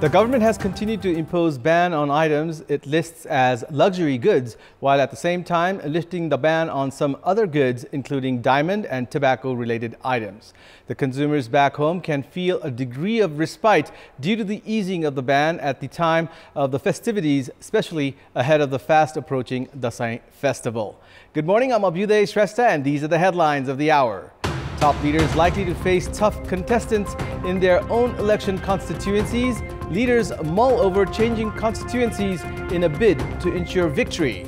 The government has continued to impose ban on items it lists as luxury goods, while at the same time lifting the ban on some other goods, including diamond and tobacco-related items. The consumers back home can feel a degree of respite due to the easing of the ban at the time of the festivities, especially ahead of the fast-approaching Dasai festival. Good morning, I'm Abheudaya Shrestha, and these are the headlines of the hour. Top leaders likely to face tough contestants in their own election constituencies. Leaders mull over changing constituencies in a bid to ensure victory.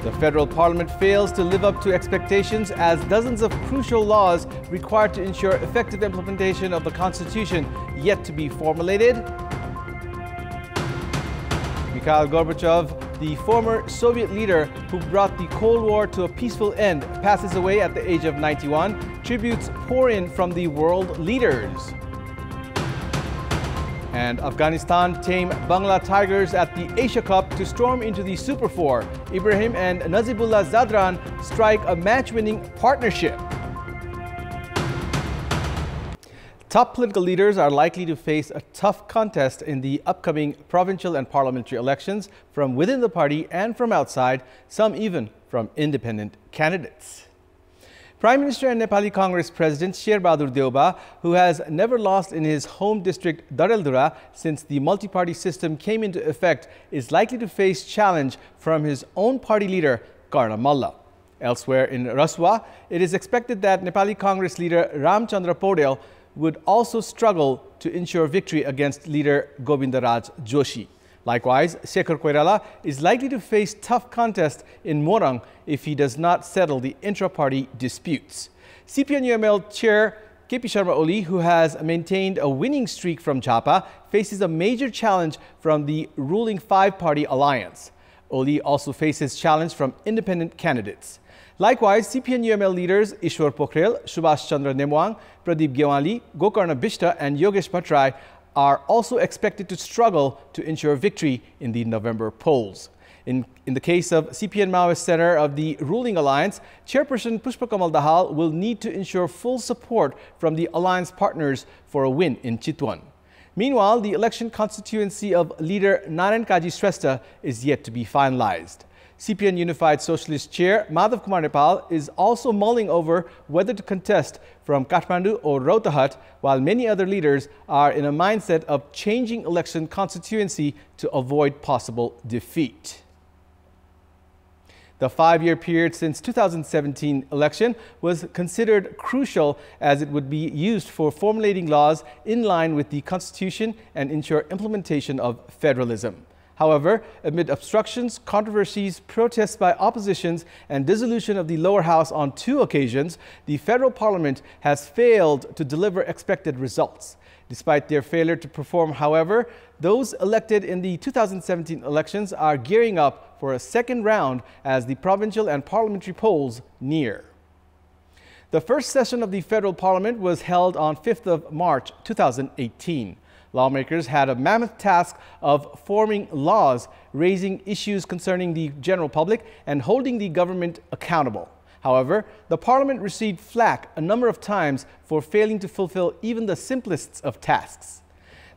The federal parliament fails to live up to expectations as dozens of crucial laws required to ensure effective implementation of the constitution yet to be formulated. Mikhail Gorbachev, the former Soviet leader who brought the Cold War to a peaceful end, passes away at the age of 91. Tributes pour in from the world leaders. And Afghanistan tame Bangla Tigers at the Asia Cup to storm into the Super Four. Ibrahim and Nazibullah Zadran strike a match-winning partnership. Top political leaders are likely to face a tough contest in the upcoming provincial and parliamentary elections from within the party and from outside, some even from independent candidates. Prime Minister and Nepali Congress President Sherbahadur Deuba, who has never lost in his home district Dareldura since the multi-party system came into effect, is likely to face challenge from his own party leader, Karna Malla. Elsewhere in Raswa, it is expected that Nepali Congress leader Ramchandra Paudel would also struggle to ensure victory against leader Govindaraj Joshi. Likewise, Shekhar Koirala is likely to face tough contest in Morang if he does not settle the intra-party disputes. CPN-UML chair KP Sharma Oli, who has maintained a winning streak from Jhapa, faces a major challenge from the ruling five-party alliance. Oli also faces challenge from independent candidates. Likewise, CPN-UML leaders Ishwar Pokhrel, Subhash Chandra Nemwang, Pradeep Gyawali, Gokarna Bishta and Yogesh Bhattrai are also expected to struggle to ensure victory in the November polls. In the case of CPN Maoist Center of the ruling alliance, Chairperson Pushpa Kamal Dahal will need to ensure full support from the alliance partners for a win in Chitwan. Meanwhile, the election constituency of leader Narayan Kaji Shrestha is yet to be finalized. CPN Unified Socialist Chair Madhav Kumar Nepal is also mulling over whether to contest from Kathmandu or Rohtahat, while many other leaders are in a mindset of changing election constituency to avoid possible defeat. The five-year period since 2017 election was considered crucial as it would be used for formulating laws in line with the Constitution and ensure implementation of federalism. However, amid obstructions, controversies, protests by oppositions, and dissolution of the lower house on two occasions, the federal parliament has failed to deliver expected results. Despite their failure to perform, however, those elected in the 2017 elections are gearing up for a second round as the provincial and parliamentary polls near. The first session of the federal parliament was held on 5th of March 2018. Lawmakers had a mammoth task of forming laws, raising issues concerning the general public, and holding the government accountable. However, the parliament received flack a number of times for failing to fulfill even the simplest of tasks.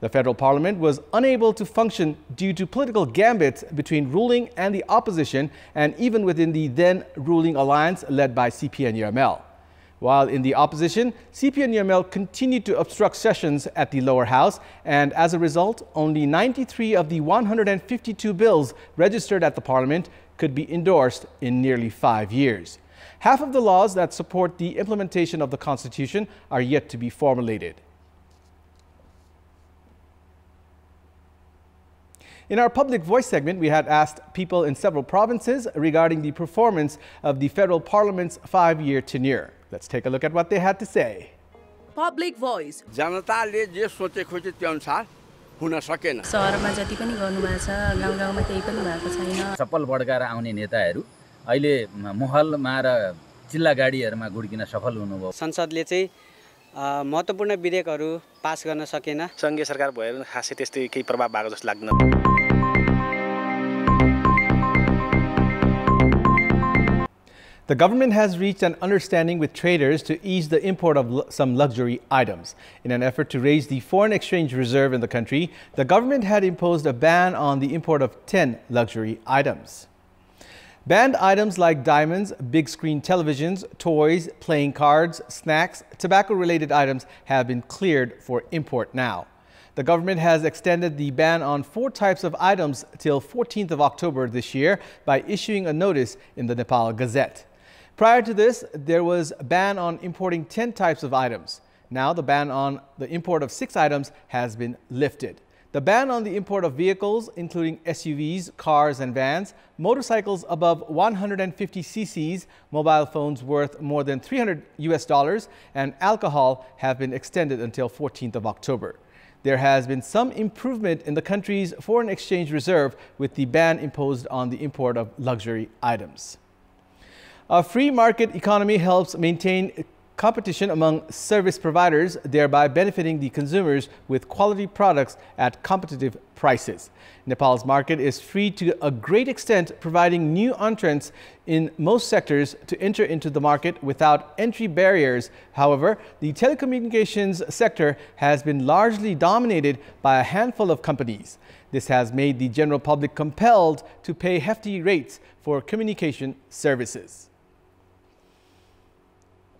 The federal parliament was unable to function due to political gambits between ruling and the opposition, and even within the then ruling alliance led by CPN-UML. While in the opposition, CPN-UML continued to obstruct sessions at the lower house, and as a result, only 93 of the 152 bills registered at the parliament could be endorsed in nearly 5 years. Half of the laws that support the implementation of the Constitution are yet to be formulated. In our Public Voice segment, we had asked people in several provinces regarding the performance of the federal parliament's 5-year tenure. Let's take a look at what they had to say. Public Voice. जनताले जे सोचे खोजे त्यो अनुसार हुन सकेन। शहरमा जति पनि गर्नुभएको छ, गाउँ-गाउँमा केही पनि भएको छैन। सफल बढ्काएर आउने नेताहरू अहिले महलमा र जिल्ला गाडीहरुमा गुड्किन सफल हुनुभयो। संसदले चाहिँ महत्त्वपूर्ण विधेयकहरू पास गर्न सकेन। संघीय सरकार भएर खासै त्यस्तै केही प्रभाव भएको जस्तो लाग्दैन। The government has reached an understanding with traders to ease the import of some luxury items. In an effort to raise the foreign exchange reserve in the country, the government had imposed a ban on the import of 10 luxury items. Banned items like diamonds, big screen televisions, toys, playing cards, snacks, tobacco-related items have been cleared for import now. The government has extended the ban on 4 types of items till 14th of October this year by issuing a notice in the Nepal Gazette. Prior to this, there was a ban on importing 10 types of items. Now the ban on the import of 6 items has been lifted. The ban on the import of vehicles, including SUVs, cars and vans, motorcycles above 150 cc's, mobile phones worth more than $300 and alcohol have been extended until 14th of October. There has been some improvement in the country's foreign exchange reserve with the ban imposed on the import of luxury items. A free market economy helps maintain competition among service providers, thereby benefiting the consumers with quality products at competitive prices. Nepal's market is free to a great extent, providing new entrants in most sectors to enter into the market without entry barriers. However, the telecommunications sector has been largely dominated by a handful of companies. This has made the general public compelled to pay hefty rates for communication services.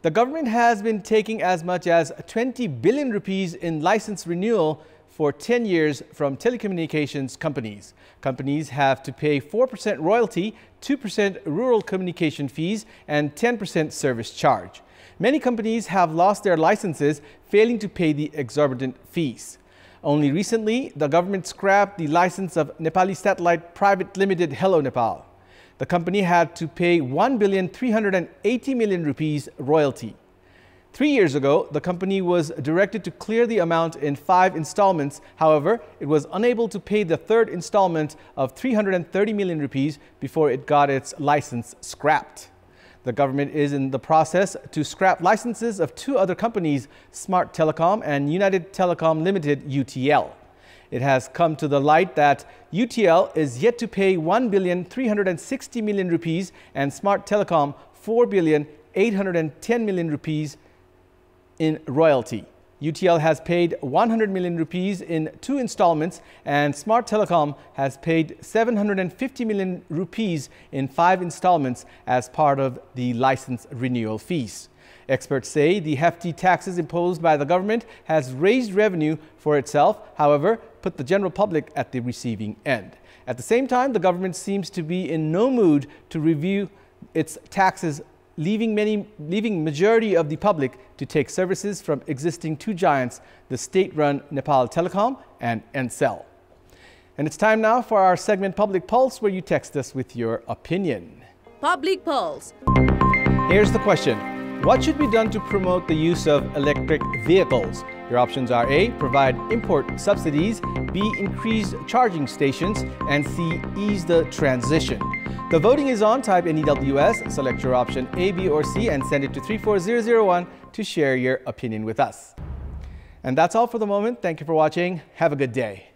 The government has been taking as much as 20 billion rupees in license renewal for 10 years from telecommunications companies. Companies have to pay 4% royalty, 2% rural communication fees, and 10% service charge. Many companies have lost their licenses, failing to pay the exorbitant fees. Only recently, the government scrapped the license of Nepali Satellite Private Limited Hello Nepal. The company had to pay 1,380,000,000 rupees royalty. 3 years ago, the company was directed to clear the amount in 5 installments. However, it was unable to pay the 3rd installment of 330 million rupees before it got its license scrapped. The government is in the process to scrap licenses of 2 other companies, Smart Telecom and United Telecom Limited (UTL). It has come to the light that UTL is yet to pay 1,360,000,000 rupees and Smart Telecom 4,810,000,000 rupees in royalty. UTL has paid 100 million rupees in 2 installments and Smart Telecom has paid 750 million rupees in 5 installments as part of the license renewal fees. Experts say the hefty taxes imposed by the government has raised revenue for itself, however, put the general public at the receiving end. At the same time, the government seems to be in no mood to review its taxes, leaving majority of the public to take services from existing 2 giants, the state-run Nepal Telecom and Ncell. And it's time now for our segment Public Pulse, where you text us with your opinion. Public Pulse. Here's the question. What should be done to promote the use of electric vehicles? Your options are A, provide import subsidies, B, increase charging stations, and C, ease the transition. The voting is on. Type NEWS, select your option A, B, or C, and send it to 34001 to share your opinion with us. And that's all for the moment. Thank you for watching. Have a good day.